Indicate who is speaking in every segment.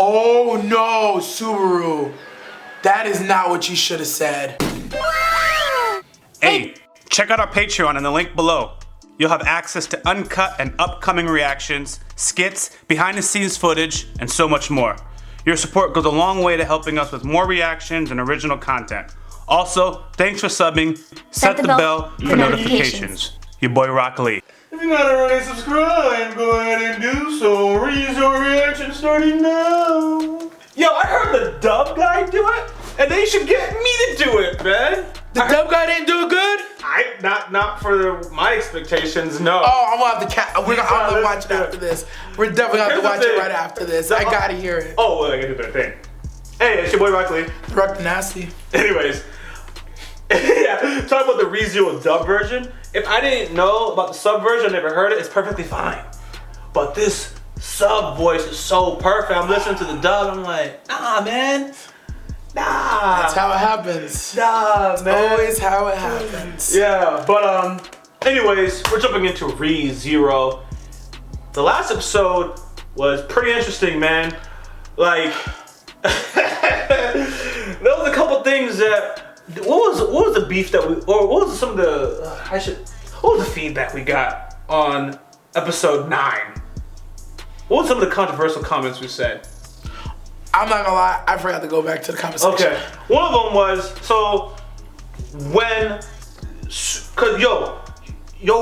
Speaker 1: Oh no, Subaru. That is not what you should have said.
Speaker 2: Hey, check out our Patreon in the link below. You'll have access to uncut and upcoming reactions, skits, behind the scenes footage, and so much more. Your support goes a long way to helping us with more reactions and original content. Also, thanks for subbing. Set the bell for notifications. Your boy YaBoyRockLee.
Speaker 3: If you're not already subscribed, go ahead and do so. Your reaction starting now. Yo, I heard the dub guy do it, and they should get me to do it, man.
Speaker 1: The dub guy didn't do it good?
Speaker 3: Not for my expectations, no.
Speaker 1: Oh, I'm gonna have to we're gonna watch it after this. We're definitely gonna have to watch it right after this. I gotta hear it.
Speaker 3: Oh, well, I gotta do their thing. Hey, it's your boy YaBoyRockLee.
Speaker 1: DirectoryNasty.
Speaker 3: Anyways, yeah, talk about the ReZero dub version. If I didn't know about the sub version, never heard it, it's perfectly fine. But this sub voice is so perfect. I'm listening to the dub, I'm like, nah, man. Nah.
Speaker 1: That's how it happens.
Speaker 3: Nah,
Speaker 1: It's
Speaker 3: man.
Speaker 1: always how it happens.
Speaker 3: Yeah, but anyways, we're jumping into ReZero. The last episode was pretty interesting, man. Like, there was a couple things that. What was the beef that what was some of the what was the feedback we got on episode 9? What were some of the controversial comments we said?
Speaker 1: I'm not gonna lie, I forgot to go back to the conversation.
Speaker 3: Okay, one of them was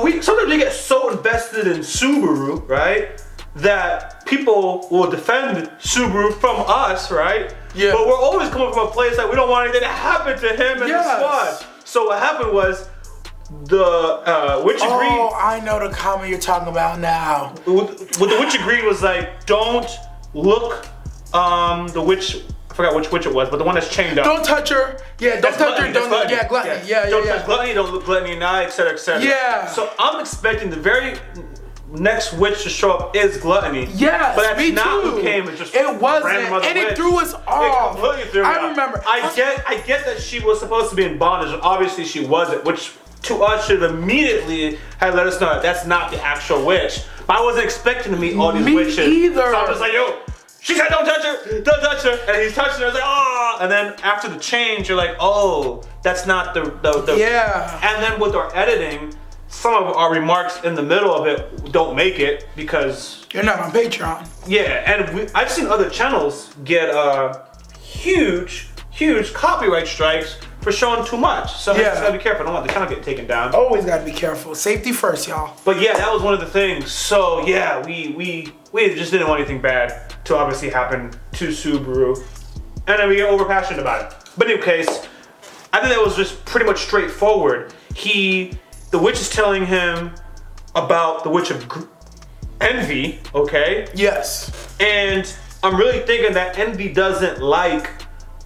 Speaker 3: we sometimes we get so invested in Subaru, right? That people will defend Subaru from us, right?
Speaker 1: Yeah.
Speaker 3: But we're always coming from a place that we don't want anything to happen to him and the squad. So what happened was the Witch Agreed.
Speaker 1: Oh, I know the comment you're talking about now.
Speaker 3: What the Witch Agreed was like, don't look the witch. I forgot which witch it was, but the one that's chained up.
Speaker 1: Don't touch her. Yeah, don't touch her. Don't look. Yeah, gluttony. Yeah.
Speaker 3: Don't touch gluttony. Don't look gluttony in the eye, etc., etc.
Speaker 1: Yeah.
Speaker 3: So I'm expecting the very next witch to show up is gluttony.
Speaker 1: Yes,
Speaker 3: but that's
Speaker 1: me
Speaker 3: not
Speaker 1: too.
Speaker 3: who came. It just
Speaker 1: it wasn't,
Speaker 3: random other
Speaker 1: and
Speaker 3: witch.
Speaker 1: it threw us off.
Speaker 3: It completely threw me off.
Speaker 1: I remember.
Speaker 3: I get that she was supposed to be in bondage, and obviously she wasn't, which to us should have immediately had let us know that that's not the actual witch. But I wasn't expecting to meet all these witches.
Speaker 1: Either.
Speaker 3: So I was like, yo. She said, don't touch her, don't touch her. And he's touching her, I was like, oh. And then after the change, you're like, oh, that's not the
Speaker 1: Yeah.
Speaker 3: And then with our editing, some of our remarks in the middle of it don't make it because
Speaker 1: You're not on Patreon.
Speaker 3: Yeah, and I've seen other channels get huge copyright strikes for showing too much. So I just gotta be careful. I don't want the channel get taken down.
Speaker 1: Always gotta be careful. Safety first, y'all.
Speaker 3: But yeah, that was one of the things. So yeah, we just didn't want anything bad to obviously happen to Subaru, and then we get over passionate about it. But in any case, I think that was just pretty much straightforward. The witch is telling him about the witch of envy, okay?
Speaker 1: Yes.
Speaker 3: And I'm really thinking that envy doesn't like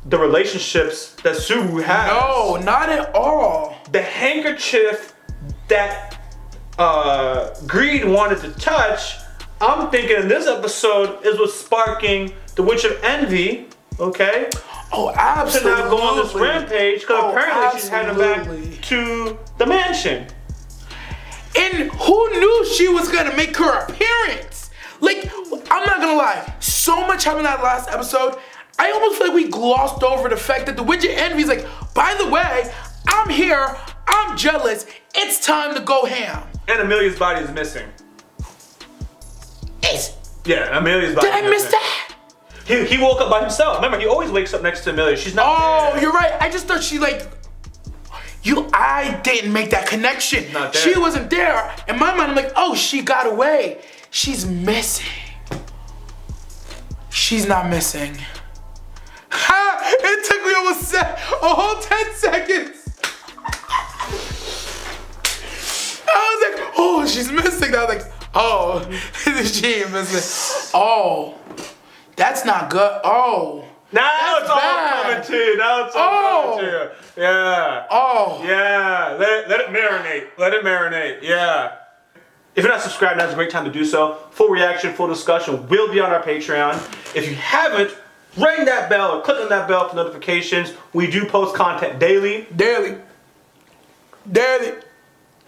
Speaker 3: the relationships that Subaru has.
Speaker 1: No, not at all.
Speaker 3: The handkerchief that Greed wanted to touch, I'm thinking in this episode is what's sparking the witch of envy, okay?
Speaker 1: Oh, absolutely.
Speaker 3: To now go on this rampage because apparently she's heading back to the mansion.
Speaker 1: And who knew she was gonna make her appearance? Like, I'm not gonna lie, so much happened in that last episode. I almost feel like we glossed over the fact that the Witch of Envy is like, by the way, I'm here, I'm jealous, it's time to go ham.
Speaker 3: And Amelia's body is missing. Yeah, Amelia's body is missing.
Speaker 1: Did I miss that?
Speaker 3: He woke up by himself. Remember, he always wakes up next to Amelia. She's not there.
Speaker 1: You're right. I just thought she I didn't make that connection.
Speaker 3: Not there.
Speaker 1: She wasn't there. In my mind, I'm like, oh, she got away. She's missing. She's not missing. Ha! It took me almost a whole 10 seconds. I was like, oh, she's missing. I was like, oh, she ain't missing. Oh, that's not good. Oh.
Speaker 3: Now it's all coming to you. Now it's all coming to you. Yeah.
Speaker 1: Oh.
Speaker 3: Yeah. Let it marinate. Let it marinate. Yeah. If you're not subscribed, now's a great time to do so. Full reaction, full discussion will be on our Patreon. If you haven't, ring that bell or click on that bell for notifications. We do post content daily.
Speaker 1: Daily.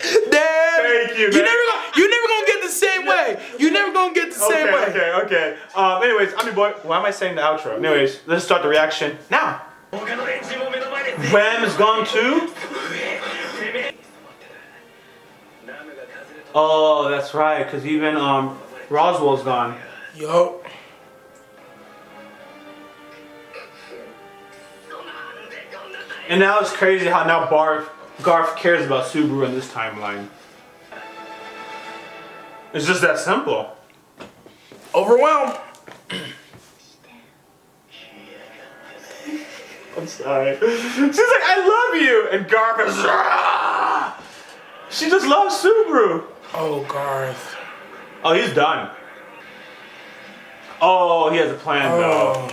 Speaker 3: Thank you, man.
Speaker 1: You never gonna get the same way. You never gonna get the same way.
Speaker 3: Okay. Anyways, I'm your boy. Why am I saying the outro? Anyways, let's start the reaction now. Ram is gone too. Oh, that's right. Cause even Roswell's gone.
Speaker 1: Yo.
Speaker 3: And now it's crazy how now Garf cares about Subaru in this timeline. It's just that simple.
Speaker 1: Overwhelmed.
Speaker 3: I'm sorry. She's like, I love you! And Garf is... Rah! She just loves Subaru.
Speaker 1: Oh, Garth.
Speaker 3: Oh, he's done. Oh, he has a plan though.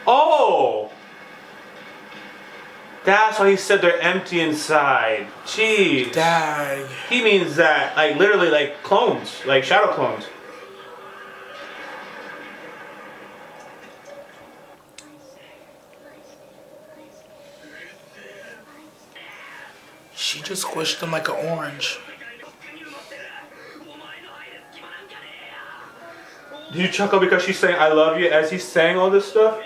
Speaker 3: Oh! That's why he said they're empty inside. Jeez.
Speaker 1: Dag.
Speaker 3: He means that, like, literally, like, clones. Like, shadow clones.
Speaker 1: She just squished him like an orange.
Speaker 3: Do you chuckle because she's saying I love you as he's saying all this stuff?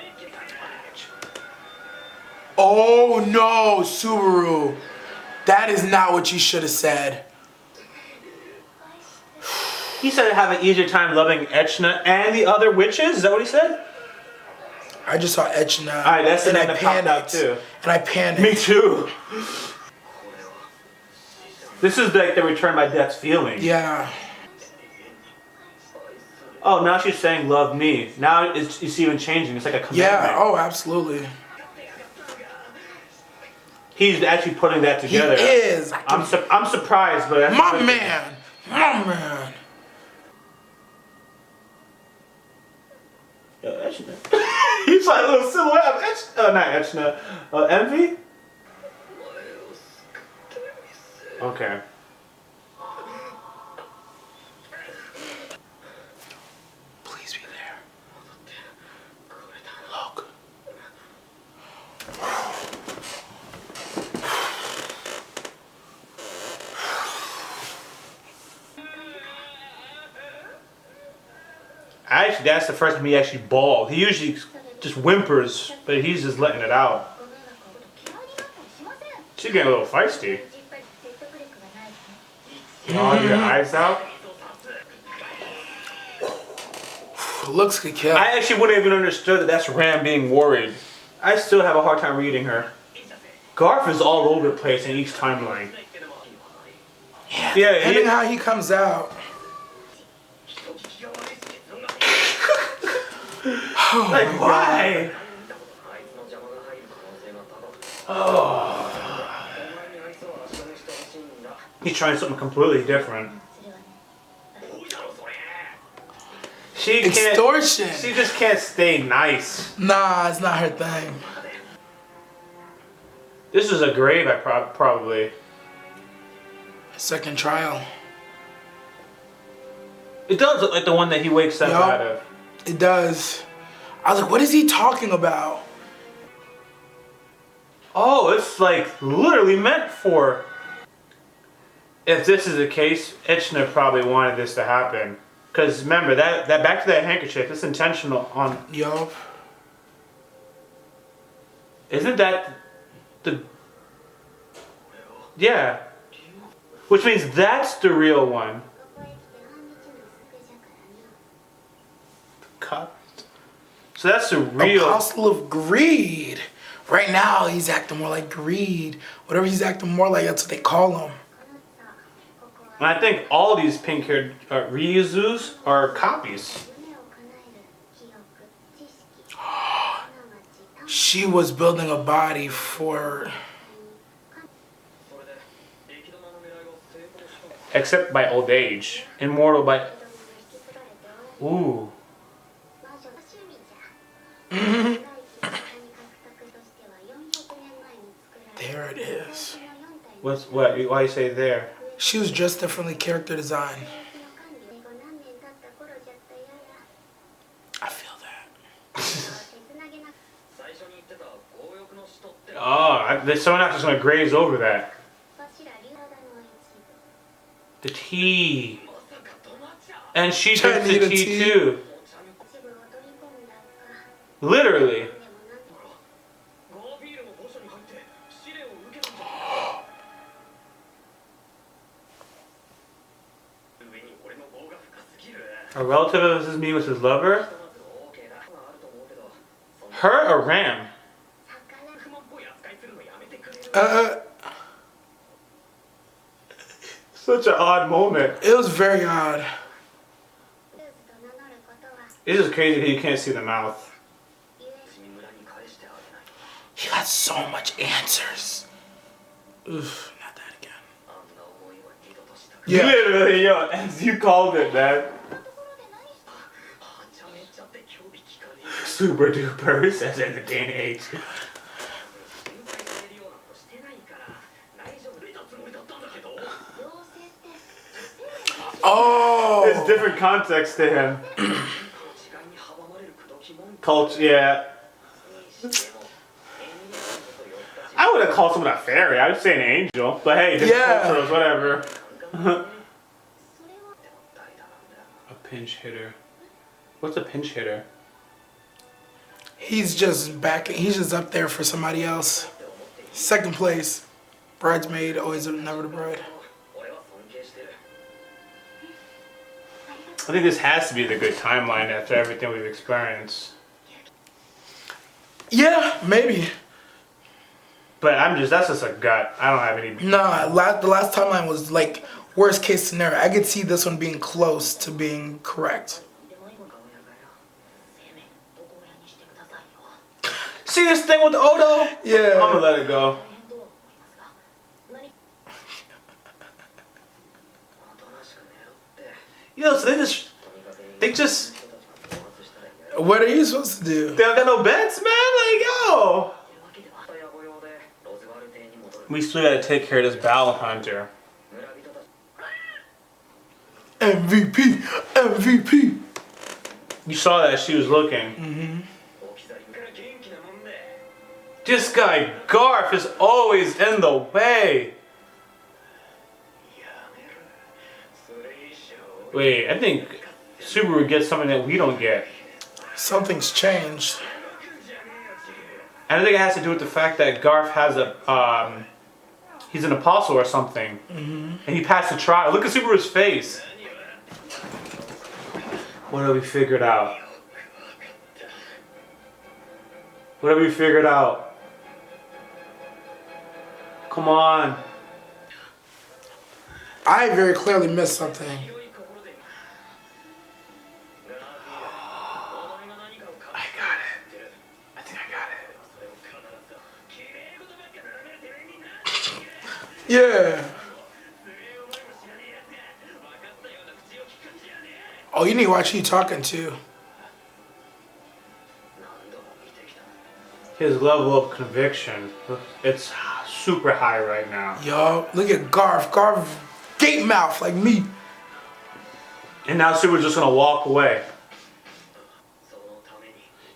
Speaker 1: Oh no, Subaru. That is not what you should have said.
Speaker 3: He said have an easier time loving Echna and the other witches? Is that what he said?
Speaker 1: I just saw Echna.
Speaker 3: Alright, that's the
Speaker 1: and
Speaker 3: name
Speaker 1: I
Speaker 3: that popped out
Speaker 1: panicked.
Speaker 3: too.
Speaker 1: And I panicked.
Speaker 3: Me too. This is like the return by death's feeling.
Speaker 1: Yeah.
Speaker 3: Oh, now she's saying love me. Now it's even changing. It's like a commitment.
Speaker 1: Yeah, oh, absolutely.
Speaker 3: He's actually putting that together.
Speaker 1: He is.
Speaker 3: I'm surprised, but that's
Speaker 1: My man. My man.
Speaker 3: Yo, Echna. He's like a little silhouette of Echna. Not Echna. Envy? Okay.
Speaker 1: Please be there. Look.
Speaker 3: Actually, that's the first time he actually bawled. He usually just whimpers, but he's just letting it out. She's getting a little feisty. Oh, your eyes out?
Speaker 1: Looks could kill.
Speaker 3: I actually wouldn't have even understood that that's Ram being worried. I still have a hard time reading her. Garf is all over the place in each timeline. Yeah,
Speaker 1: Depending how he comes out.
Speaker 3: Like, why? Oh. He's trying something completely different. She can't.
Speaker 1: Extortion.
Speaker 3: She just can't stay nice.
Speaker 1: Nah, it's not her thing.
Speaker 3: This is a grave, I probably.
Speaker 1: Second trial.
Speaker 3: It does look like the one that he wakes up out of.
Speaker 1: It does. I was like, what is he talking about?
Speaker 3: Oh, it's like literally meant for. If this is the case, Echna probably wanted this to happen. Because remember, that back to that handkerchief, it's intentional on...
Speaker 1: Yup.
Speaker 3: Isn't that the... Yeah. Which means that's the real one. Cut. So that's the real...
Speaker 1: Apostle of Greed. Right now, he's acting more like Greed. Whatever he's acting more like, that's what they call him.
Speaker 3: And I think all these pink-haired Ryuzus are copies.
Speaker 1: She was building a body for...
Speaker 3: Except by old age. Immortal by... Ooh.
Speaker 1: There it is.
Speaker 3: What? Why you say there?
Speaker 1: She was dressed differently, character design. I feel that.
Speaker 3: Oh, someone else is going to graze over that. The tea. And she drinks the tea too. Literally. A relative of his meeting with his lover? Her or Ram? Such an odd moment.
Speaker 1: It was very odd.
Speaker 3: It's just crazy that you can't see the mouth.
Speaker 1: He got so much answers. Oof, not that again. Yeah.
Speaker 3: Literally, yo, as you called it, man. Super duper, says in the day and age.
Speaker 1: Oh!
Speaker 3: It's different context to him. Culture, yeah. I would have called someone a fairy. I would say an angel. But hey, different cultures, whatever. A pinch hitter. What's a pinch hitter?
Speaker 1: He's just up there for somebody else. Second place. Bridesmaid, always never the bride.
Speaker 3: I think this has to be the good timeline after everything we've experienced.
Speaker 1: Yeah, maybe.
Speaker 3: But that's just a gut. I don't have any.
Speaker 1: Nah, the last timeline was like worst case scenario. I could see this one being close to being correct.
Speaker 3: See this thing with the Odo?
Speaker 1: Yeah.
Speaker 3: I'm gonna let it go. Yo, so they just.
Speaker 1: What are you supposed to do?
Speaker 3: They don't got no bets, man. Like, yo. We still gotta take care of this battle hunter.
Speaker 1: MVP, MVP.
Speaker 3: You saw that she was looking.
Speaker 1: Mm-hmm.
Speaker 3: This guy Garf is always in the way. Wait, I think Subaru gets something that we don't get.
Speaker 1: Something's changed.
Speaker 3: And I think it has to do with the fact that Garf has he's an apostle or something.
Speaker 1: Mm-hmm.
Speaker 3: And he passed the trial. Look at Subaru's face. What have we figured out? What have we figured out? Come on.
Speaker 1: I very clearly missed something. Yeah. Oh, you need to watch who you talking to.
Speaker 3: His level of conviction, it's super high right now.
Speaker 1: Yo, look at Garf. Garf, gate mouth like me.
Speaker 3: And now Subaru's just gonna walk away.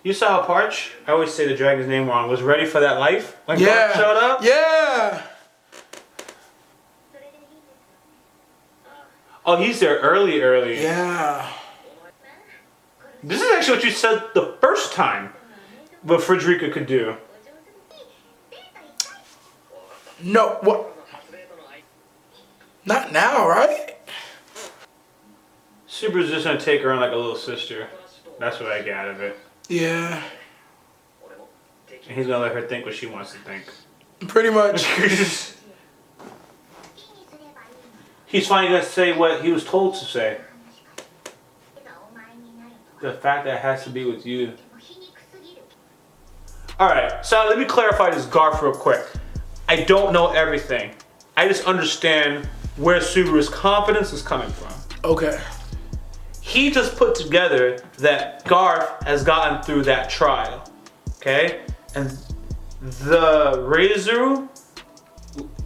Speaker 3: You saw how Parch, I always say the dragon's name wrong, was ready for that life when Garf showed up?
Speaker 1: Yeah.
Speaker 3: Oh, he's there early.
Speaker 1: Yeah.
Speaker 3: This is actually what you said the first time what Frederica could do.
Speaker 1: No, what? Not now, right?
Speaker 3: Subaru's just gonna take her on like a little sister. That's what I get out of it.
Speaker 1: Yeah.
Speaker 3: And he's gonna let her think what she wants to think.
Speaker 1: Pretty much.
Speaker 3: He's finally gonna say what he was told to say. The fact that it has to be with you. Alright, so let me clarify this Garf real quick. I don't know everything. I just understand where Subaru's confidence is coming from.
Speaker 1: Okay.
Speaker 3: He just put together that Garf has gotten through that trial. Okay? And the Razor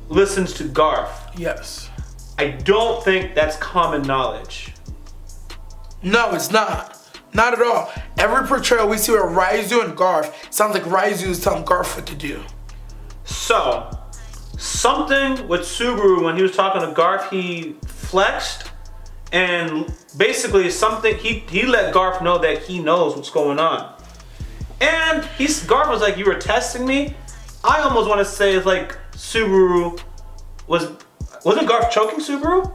Speaker 3: listens to Garf.
Speaker 1: Yes.
Speaker 3: I don't think that's common knowledge.
Speaker 1: No, it's not. Not at all. Every portrayal we see with Raizu and Garf sounds like Raizu is telling Garf what to do.
Speaker 3: So, something with Subaru when he was talking to Garf, he flexed, and basically something he let Garf know that he knows what's going on. And Garf was like, "You were testing me." I almost want to say it's like Subaru wasn't Garf choking Subaru?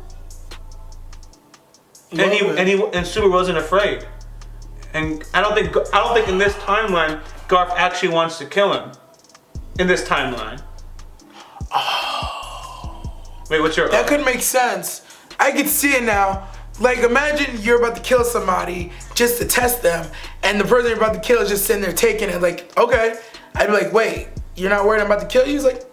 Speaker 3: And Subaru wasn't afraid. And I don't think in this timeline Garf actually wants to kill him. In this timeline. Wait, what's your...
Speaker 1: That could make sense. I could see it now. Like, imagine you're about to kill somebody just to test them, and the person you're about to kill is just sitting there taking it. Like, okay. I'd be like, wait, you're not worried I'm about to kill you? He's like,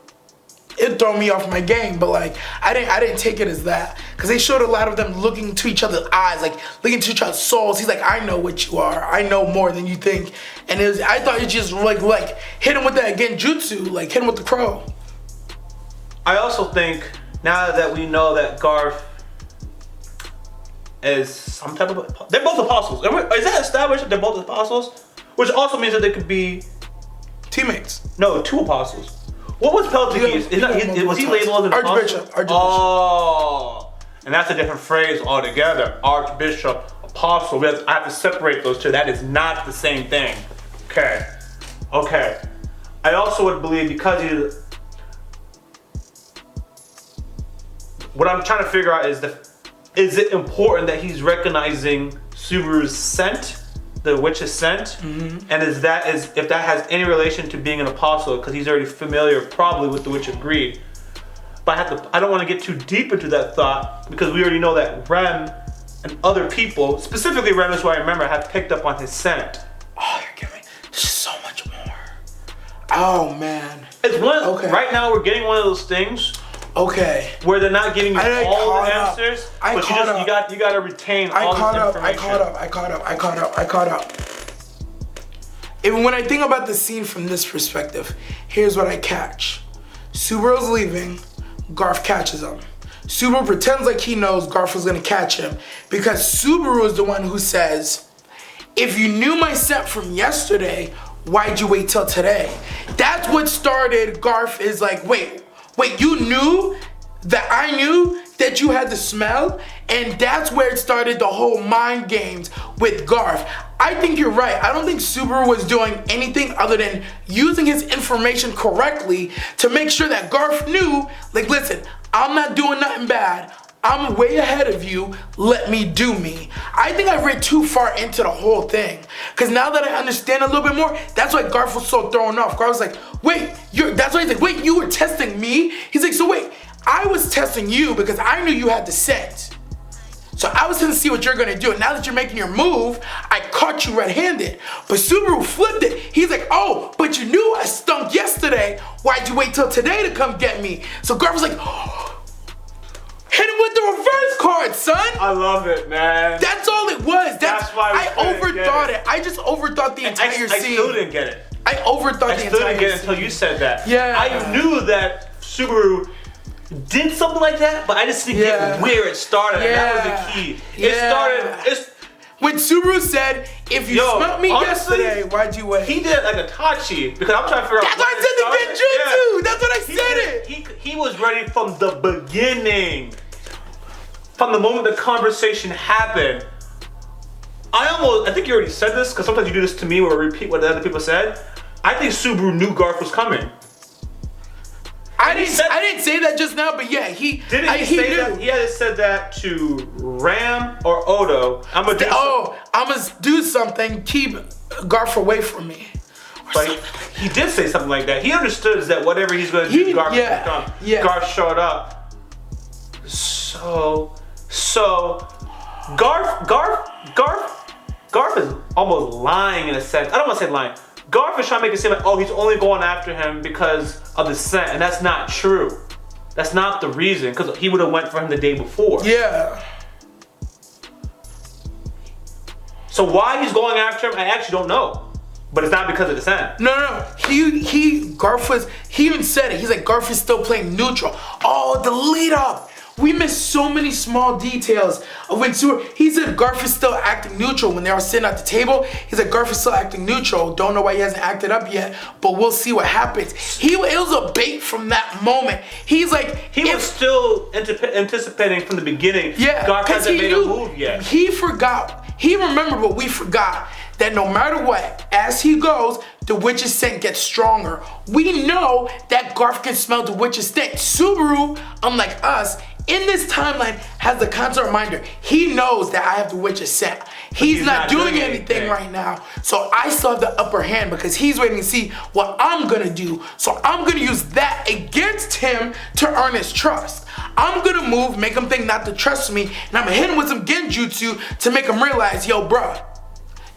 Speaker 1: it threw me off my game, but like, I didn't take it as that. Because they showed a lot of them looking into each other's eyes, like looking into each other's souls. He's like, I know what you are. I know more than you think. And I thought it just like hit him with that genjutsu, like hit him with the crow.
Speaker 3: I also think, now that we know that Garf is some type of... They're both apostles. Is that established that they're both apostles? Which also means that they could be...
Speaker 1: Teammates.
Speaker 3: No, 2 apostles. What was Peltiges? Was he labeled as an
Speaker 1: Archbishop?
Speaker 3: apostle? Oh. And that's a different phrase altogether. Archbishop, apostle. I have to separate those two. That is not the same thing. Okay. I also would believe because what I'm trying to figure out is it important that he's recognizing Subaru's scent, the witch's scent, and if that has any relation to being an apostle, because he's already familiar probably with the witch of greed. But I don't want to get too deep into that thought, because we already know that Rem and other people, specifically Rem is who I remember, have picked up on his scent.
Speaker 1: Oh, you're giving there's so much more. Oh man.
Speaker 3: It's right now we're getting one of those things.
Speaker 1: Okay.
Speaker 3: Where they're not giving you all the answers, but you got to retain all the information.
Speaker 1: I caught up. Even when I think about the scene from this perspective, here's what I catch. Subaru's leaving, Garf catches him. Subaru pretends like he knows Garf was gonna catch him because Subaru is the one who says, if you knew my scent from yesterday, why'd you wait till today? That's what started Garf is like, wait, you knew that I knew that you had the smell? And that's where it started the whole mind games with Garf. I think you're right. I don't think Subaru was doing anything other than using his information correctly to make sure that Garf knew, like, listen, I'm not doing nothing bad. I'm way ahead of you. Let me do me. I think I read too far into the whole thing. Because now that I understand a little bit more, that's why Garf was so thrown off. Garf was like, wait, that's why he's like, wait, you were testing me? He's like, so wait, I was testing you because I knew you had the scent. So I was gonna see what you're gonna do. And now that you're making your move, I caught you red-handed. But Subaru flipped it. He's like, oh, but you knew I stunk yesterday. Why'd you wait till today to come get me? So Garf was like, hit him with the reverse card, son.
Speaker 3: I love it, man.
Speaker 1: That's all it was. That's why I overthought it. I just overthought the entire scene.
Speaker 3: I still didn't get it.
Speaker 1: I overthought the entire scene.
Speaker 3: I still didn't get it until you said that.
Speaker 1: Yeah.
Speaker 3: I knew that Subaru did something like that, but I just didn't get where it started. And that was the key. It started.
Speaker 1: When Subaru said, if you smelt me yesterday, why'd you wait?
Speaker 3: He did it like a Tachi, because I'm trying to figure out.
Speaker 1: That's why I said the genjutsu. Yeah. That's what I said.
Speaker 3: He was ready from the beginning. From the moment the conversation happened. I think you already said this, because sometimes you do this to me where I repeat what the other people said. I think Subaru knew Garf was coming.
Speaker 1: I didn't say that just now, but yeah, he
Speaker 3: knew. He had said that to Ram or Odo. I'm gonna
Speaker 1: do something, keep Garf away from me.
Speaker 3: But he did say something like that. He understood that whatever he's gonna do, Garf will come. Yeah. Garf showed up. So Garf is almost lying in a sense. I don't want to say lying. Garf is trying to make it seem like, oh, he's only going after him because of the scent, and that's not true. That's not the reason, because he would have went for him the day before.
Speaker 1: Yeah.
Speaker 3: So why he's going after him, I actually don't know. But it's not because of the scent.
Speaker 1: No. Garf was, he even said it. He's like, Garf is still playing neutral. Oh, the lead up. We missed so many small details of when he said Garf is still acting neutral when they were sitting at the table. He said Garf is still acting neutral. Don't know why he hasn't acted up yet, but we'll see what happens. It was a bait from that moment. He's like,
Speaker 3: he was still anticipating from the beginning.
Speaker 1: Yeah,
Speaker 3: Garf hasn't made a move yet.
Speaker 1: He forgot. He remembered what we forgot. That no matter what, as he goes, the witch's scent gets stronger. We know that Garf can smell the witch's scent. Subaru, unlike us, in this timeline has the constant reminder. He knows that I have the witch's scent. He's not doing anything right now. So I still have the upper hand because he's waiting to see what I'm gonna do. So I'm gonna use that against him to earn his trust. I'm gonna move, make him think not to trust me, and I'm gonna hit him with some genjutsu to make him realize, yo, bruh,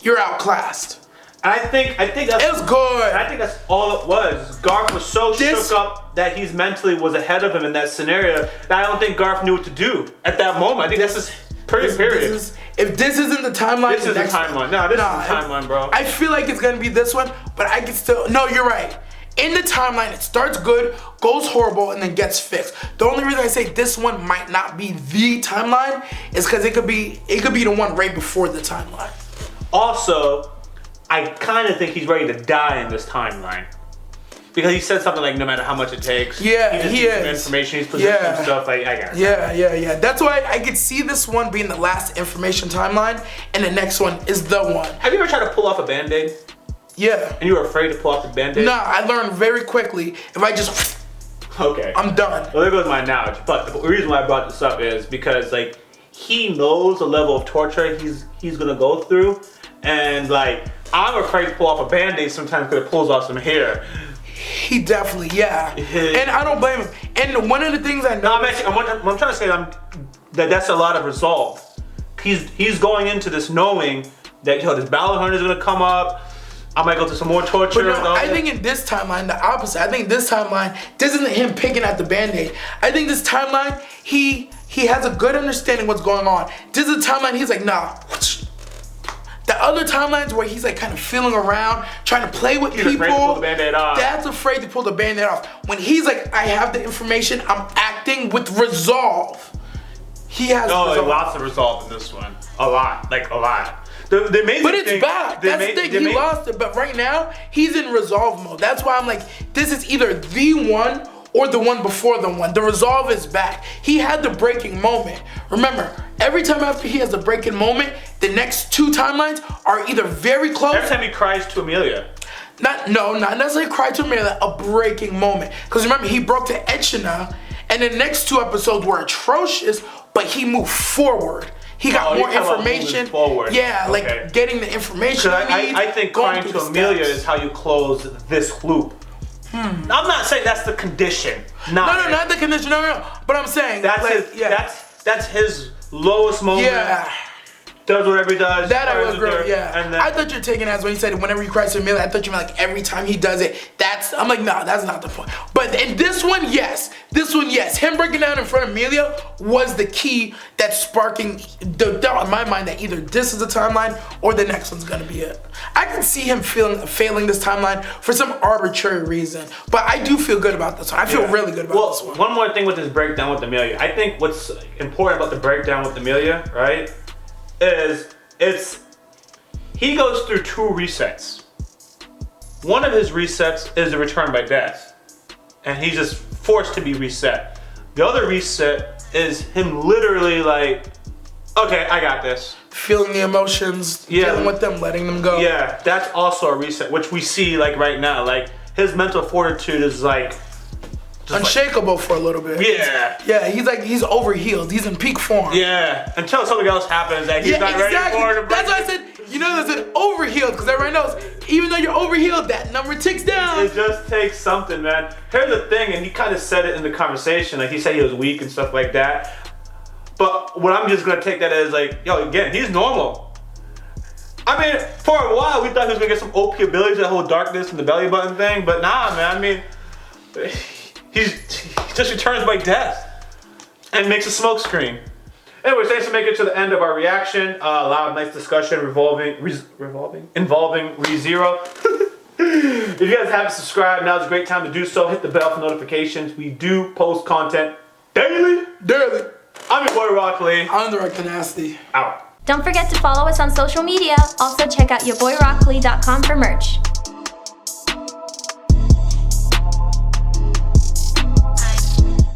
Speaker 1: you're outclassed.
Speaker 3: I think that's
Speaker 1: it was good.
Speaker 3: I think that's all it was. Garf was so shook up that he's mentally was ahead of him in that scenario that I don't think Garf knew what to do at that moment. I think that's just period.
Speaker 1: If this isn't the timeline,
Speaker 3: this is the timeline. No, this is the timeline, bro.
Speaker 1: I feel like it's gonna be this one, but I can still. No, you're right. In the timeline, it starts good, goes horrible, and then gets fixed. The only reason I say this one might not be the timeline is because it could be the one right before the timeline.
Speaker 3: Also, I kind of think he's ready to die in this timeline. Because he said something like, no matter how much it takes.
Speaker 1: Yeah,
Speaker 3: he is. Information, he's positioning stuff. I got it.
Speaker 1: Yeah. That's why I could see this one being the last information timeline, and the next one is the one.
Speaker 3: Have you ever tried to pull off a Band-Aid?
Speaker 1: Yeah.
Speaker 3: And you were afraid to pull off the Band-Aid?
Speaker 1: Nah, I learned very quickly, if I just...
Speaker 3: Okay.
Speaker 1: I'm done.
Speaker 3: Well, there goes my analogy. But the reason why I brought this up is because, like, he knows the level of torture he's gonna go through. And, like, I'm afraid to pull off a Band-Aid sometimes because it pulls off some hair.
Speaker 1: He definitely, yeah. And I don't blame him. And one of the things I know...
Speaker 3: No, I'm trying to say that's a lot of resolve. He's going into this knowing that, yo, this battle hunter is going to come up. I might go through some more torture.
Speaker 1: But no, I think in this timeline, the opposite. I think this timeline, this isn't him picking at the Band-Aid. I think this timeline, he has a good understanding what's going on. This is a timeline, he's like, nah. The other timelines where he's like kind of feeling around, trying to play with people.
Speaker 3: Afraid to pull the Band-Aid off.
Speaker 1: That's afraid to pull the Band-Aid off. When he's like, I have the information, I'm acting with resolve. He has resolve.
Speaker 3: Lots of resolve in this one. A lot. Like, a lot. The amazing
Speaker 1: but it's
Speaker 3: thing,
Speaker 1: back. That's the thing. He lost it, but right now, he's in resolve mode. That's why I'm like, this is either the one or the one before the one. The resolve is back. He had the breaking moment. Remember, every time after he has the breaking moment, the next two timelines are either very close.
Speaker 3: Every time he cries to Amelia.
Speaker 1: Not necessarily cry to Amelia, a breaking moment. Because remember, he broke to Echina, and the next two episodes were atrocious, but he moved forward. He got more information. Yeah, like getting the information he needs.
Speaker 3: I think crying to Amelia is how you close this loop. I'm not saying that's the condition.
Speaker 1: No, not the condition. No. But I'm saying
Speaker 3: that's his lowest moment.
Speaker 1: Yeah.
Speaker 3: Does whatever he does.
Speaker 1: That I would agree. Yeah.
Speaker 3: And then,
Speaker 1: I thought you were taking it as when he said whenever he cries to Amelia. I thought you meant like every time he does it. I'm like, no, that's not the point. But in this one, yes. Him breaking down in front of Amelia was the key that's sparking the doubt in my mind that either this is the timeline or the next one's gonna be it. I can see him failing this timeline for some arbitrary reason, but I do feel good about this one. I feel really good about this one.
Speaker 3: One more thing with this breakdown with Amelia. I think what's important about the breakdown with Amelia, right, is he goes through two resets. One of his resets is the return by death, and he's just forced to be reset. The other reset is him literally like, okay, I got this.
Speaker 1: Feeling the emotions, dealing with them, letting them go.
Speaker 3: Yeah, that's also a reset, which we see like right now. Like his mental fortitude is like
Speaker 1: unshakable for a little bit. Yeah, he's overhealed. He's in peak form.
Speaker 3: Yeah, until something else happens that he's not ready for.
Speaker 1: That's why I said, there's an overhealed, because everybody knows, even though you're overhealed, that number ticks down.
Speaker 3: It just takes something, man. Here's the thing, and he kind of said it in the conversation, like he said he was weak and stuff like that. But what I'm just gonna take that as like, yo, again, he's normal. I mean, for a while we thought he was gonna get some OP abilities, that whole darkness and the belly button thing, but nah, man. I mean, he just returns by death and makes a smoke screen. Anyways, thanks for making it to the end of our reaction. A lot of nice discussion involving ReZero. If you guys haven't subscribed, now's a great time to do so. Hit the bell for notifications. We do post content daily. I'm your boy YaBoyRockLee.
Speaker 1: I'm DirectoryNasty.
Speaker 3: Out.
Speaker 4: Don't forget to follow us on social media. Also check out YaBoyRockLee.com for merch.